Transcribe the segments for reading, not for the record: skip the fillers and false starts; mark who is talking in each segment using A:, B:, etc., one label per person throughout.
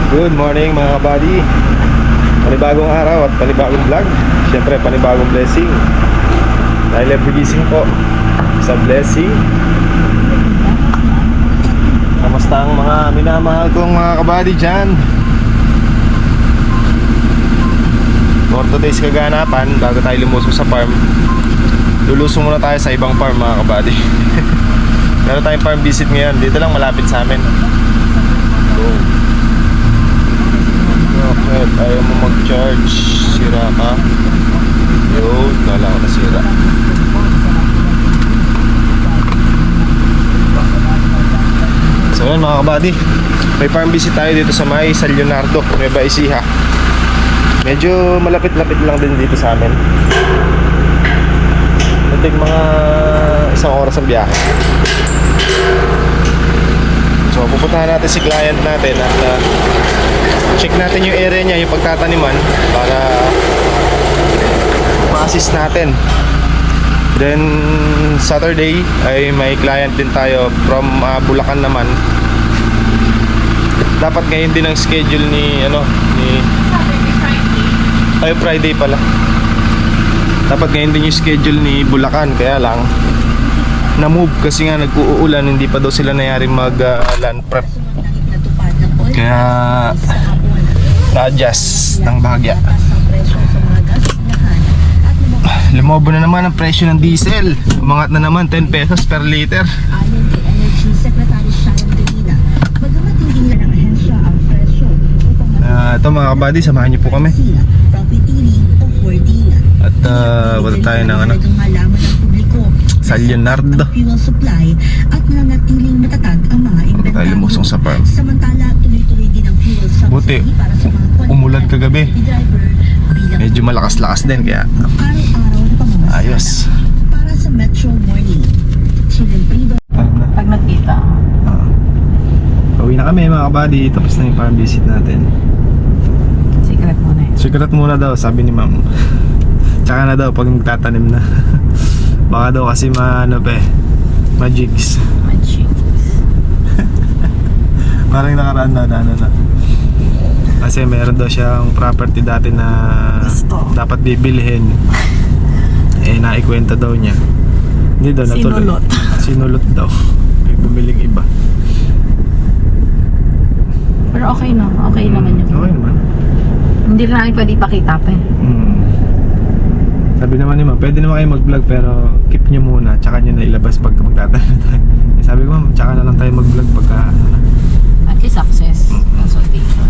A: Good morning mga kabady. Panibagong araw at panibagong vlog. Siyempre panibagong blessing. Dahil every gising po sa blessing. Kamusta ang mga minamahal kong mga kabady dyan? For today's kaganapan, bago tayo lumusong sa farm, lulusong muna tayo sa ibang farm mga kabady. Meron tayong farm visit ngayon. Dito lang malapit sa amin. Bakit? Ayaw mo mag-charge. Sira ka. Yun, kala ko nasira. So yun mga kabady, may farm visit tayo dito sa may San Leonardo, Nueva Ecija. Medyo malapit-lapit lang din dito sa amin. Nating mga isang oras ang biyahe. So pupuntahan natin si client natin at check natin yung area niya, yung pagtataniman, para ma-assist natin. Then Saturday ay may client din tayo from Bulacan naman. Dapat ngayon din ang schedule ni Friday pala. Dapat ngayon din yung schedule ni Bulacan, kaya lang na-move kasi nga nag-uulan, hindi pa daw sila nayaring mag-land prep. Kaya na-adjust ng bahagya. Lumobo na naman ang presyo ng diesel. Umangat na naman 10 pesos per liter. Ito mga kabady, samahan niyo po kami. At punta tayo ng San Leonardo. Punta tayo lumusong sa farm. Buti umulan kagabi. Medyo malakas-lakas din, kaya ayos.
B: Para sa Metro Morning.
C: Pag nagkita.
A: Pauwi na kami mga kabady. Tapos na yung farm visit natin.
C: Secret muna yun.
A: Secret muna daw, sabi ni ma'am. Tsaka na daw pag magtatanim na. Baka daw kasi ma-jigs. Parang nakaraan na kasi meron daw siyang property dati na
C: gusto,
A: dapat bibilhin. Naikwenta daw niya. Hindi daw natuloy. Sinulot daw. May bumiling iba.
C: Pero okay no, okay naman yun.
A: Okay naman.
C: Hindi na namin pwede ipakita pa eh.
A: Sabi naman ni ma'am, pwede naman kayo mag-vlog pero keep nyo muna, tsaka nyo na ilabas pag magtatanong tayo. Sabi ko ma'am, tsaka na lang tayo mag-vlog pagka
C: At least access, consultation.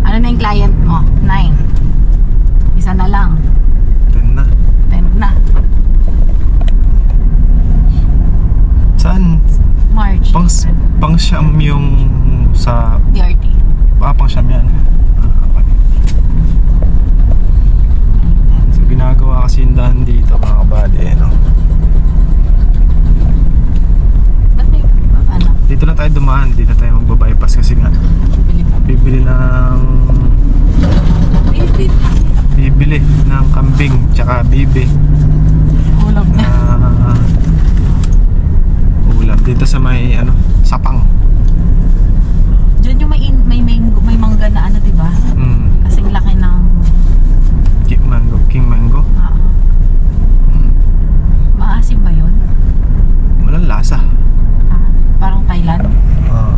C: Ano na yung client mo? 9. Isa na lang.
A: 10 na.
C: 10 na.
A: Saan?
C: March.
A: Pang siyam yung sa
C: DRT.
A: pang siyam yan. Okay. So ginagawa kasi yung daan dito mga kabady, no?
C: Ba't may ano?
A: Dito na tayo dumaan, hindi na tayo magbabypass kasi nga bibili ng kambing tsaka bibe.
C: Ulam na.
A: Ulam dito sa may sapang.
C: Diyan yung may mangga na ano, diba? Kasing laki ng
A: King mango.
C: Maasim ba yun?
A: Walang lasa.
C: Parang Thailand.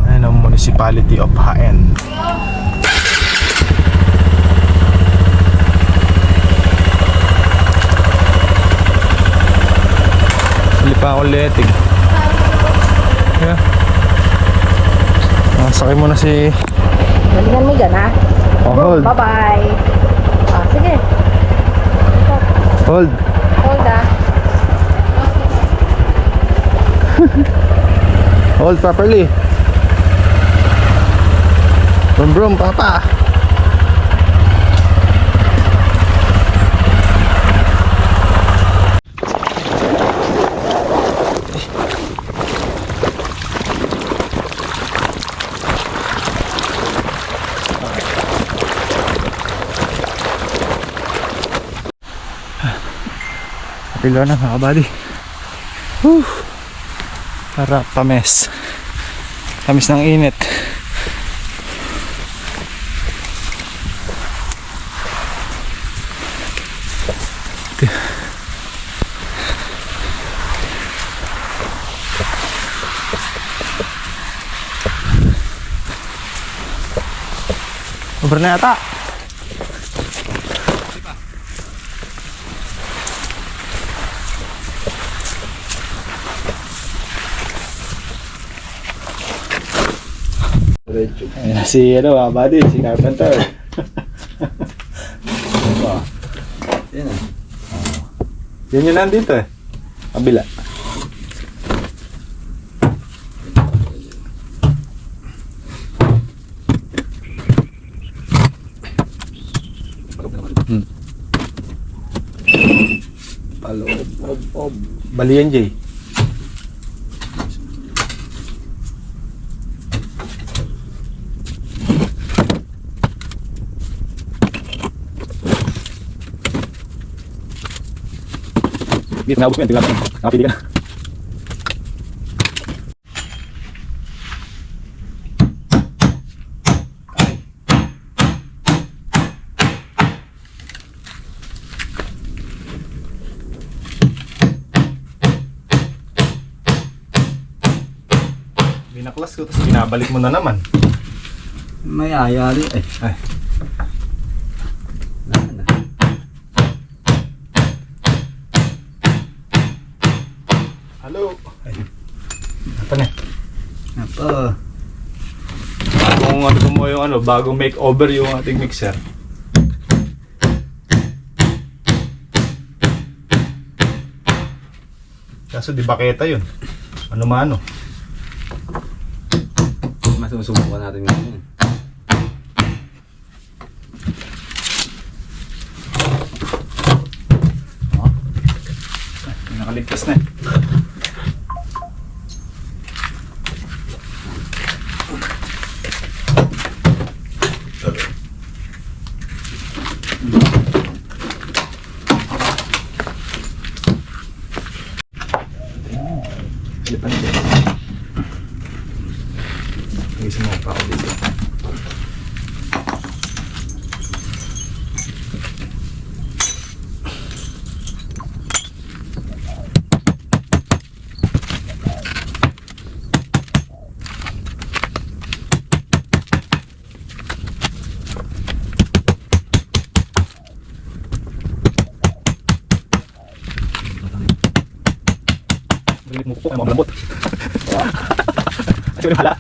A: Ayan ang Municipality of Haen. Hindi pa ako letig. Yeah. Sakay mo na si...
C: Galingan mo dyan, ha?
A: hold.
C: Bye-bye. Sige.
A: Hold.
C: Hold,
A: Hold properly. Brum brum, papa. Pilo na mga kabady. Harap pa mes. Tamis ng init. Over na yata. Ayan, si ano mga buddy, si Carpenter.
D: Yan ah.
A: Yan yun nandito eh. Kabila.
D: Paloob.
A: Bali yan, Jay. Hindi, naubos mo yan. Tingnan mo. Nakapili ka na. Binaklas ko, tapos binabalik mo na naman.
D: May ayari eh.
A: Ay.
D: Wala na.
A: Hello. Ay. Apa na?
D: Apa?
A: Kung ano mo yung ano, bagong makeover yung ating mixer. Kaso di baketa yun. Ano maano.
D: Masusubukan natin ngayon.
A: Nakaligtas na eh. Lipan din. Nagising mo pa ako dito. Balik mo po, ay mga malambot. Kasi wala.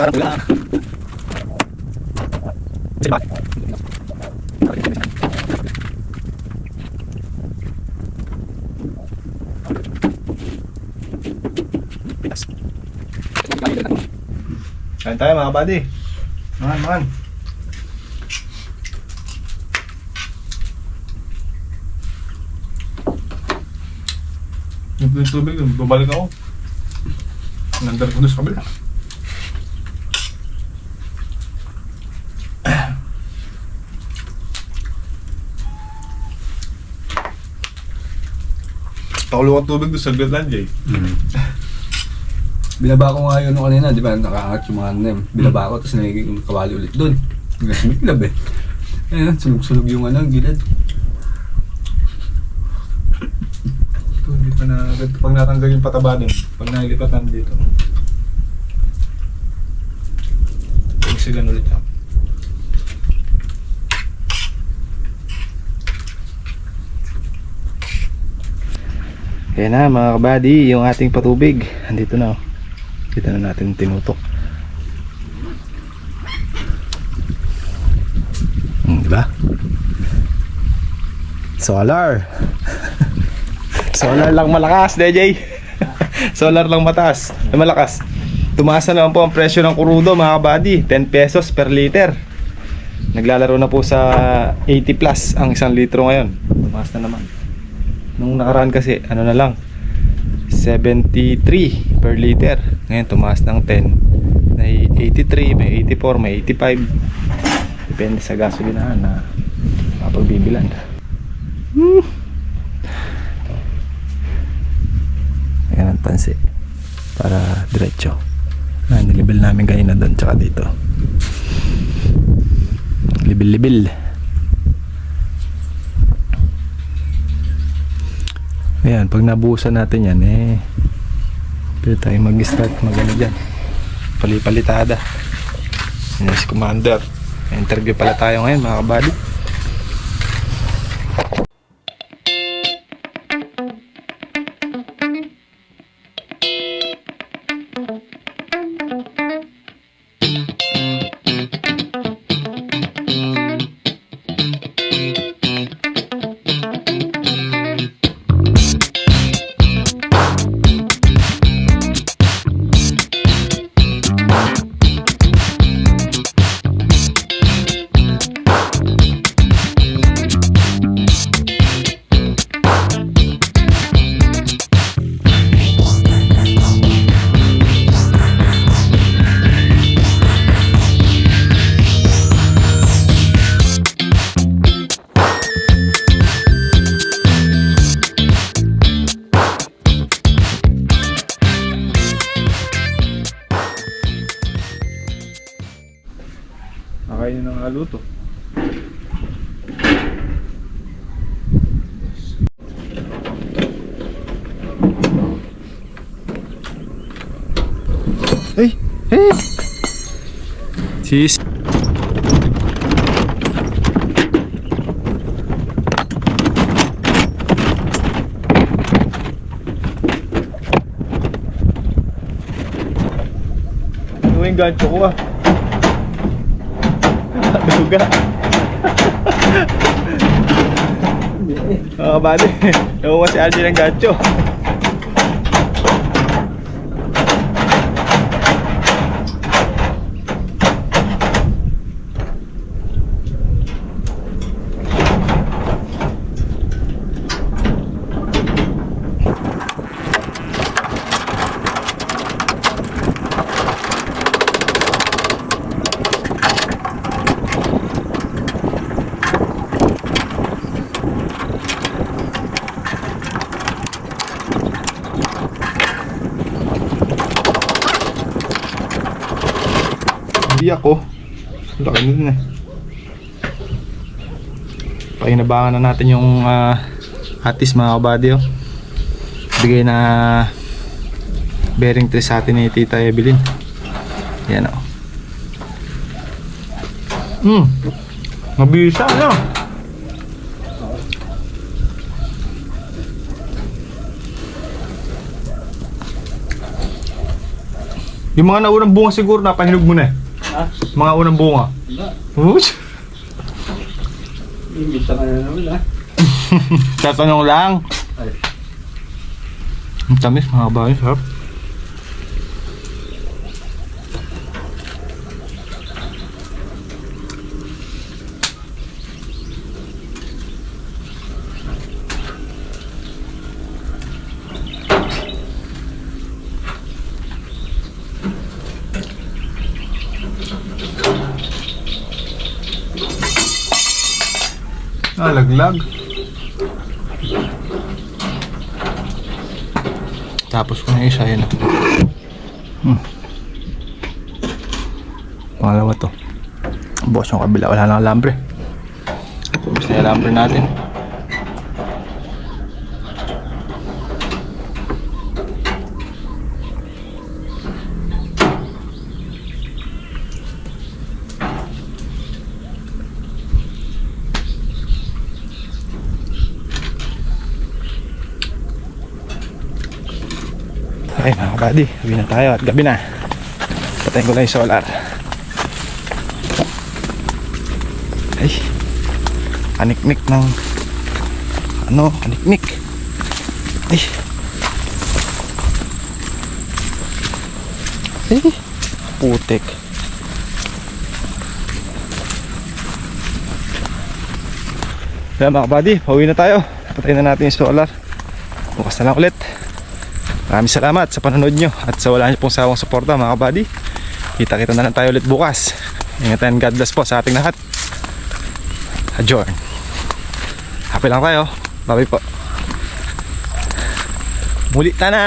A: Parang wala. Sige ba? Kain tayo mga buddy. Makan. Yung tubig, babalik ako. Nandar ko doon sa kabila. Pakulo ang tubig doon sa Gretland, Jay.
D: Binaba ko nga yun nung kanina, di ba? Nakaangat yung mga ano yun. Binaba ko, tapos nagiging kawali ulit doon. Hanggang sumiklab eh. Ayun, sunog-sunog yung ano, gilid.
A: Ito, hindi pa na, pag natanggal yung pataba din, pag nailipatan dito. Pagsigan ulit ako. Kaya na mga kabady, yung ating patubig andito na oh. Dito na natin tinutok. ba? Solar. Solar lang malakas, DJ. Solar lang malakas. Tumaas na naman po ang presyo ng crudo mga kabady, 10 pesos per liter. Naglalaro na po sa 80 plus ang 1 litro ngayon. Tumaas na naman. Nung nakaraan kasi ano na lang 73 per liter. Ngayon tumaas ng 10. May 83, may 84, may 85. Depende sa gasolinahan na mapagbibilan. Ayan ang tansi para diretso. Nilibel namin kanina doon tsaka dito. Libil. Ayan, pag nabuhusan natin yan pwede tayo mag-start magano dyan. Palipalitada. Yan si Commander. May interview pala tayo ngayon mga kabady. Kakainin ng haluto. Hey! Sis. Ano yung gancho ko ah? Duga. Oo, bali. Nakuha si Algie ng gancho. Hindi ako. Laki nun eh. Pakinabangan na natin yung atis mga kabady oh. Bigay na bearing tray sa atin ni Tita Evelyn. Yan oh. Mabisa no? Yung mga naunang bunga siguro napahinog mo na eh.
D: Ha?
A: Mga unang bunga.
D: Wala.
A: Uch!
D: Imita ka na naman
A: Tatanong lang.
D: Ay.
A: Ang tamis mga kabayan, sarap. Laglag. Tapos ko na isa yan. Pangalawa to. Bukas yung kabila, wala nang alambre. Tapos na yung alambre natin. Okay mga kabady, gabi na tayo at gabi na. Patayin ko lang yung solar. Ay, kaniknik ng ano, kaniknik. Ay. Putik. Kaya mga kabady, pauwi na tayo. Patayin na natin yung solar. Bukas na lang ulit. Maraming salamat sa panonood nyo at sa wala nyo pong sawang suporta mga kabady. Kita-kita na lang tayo ulit bukas. Ingatan, God bless po sa ating lahat. Adjourn. Happy lang tayo. Bye-bye po. Muli ta na.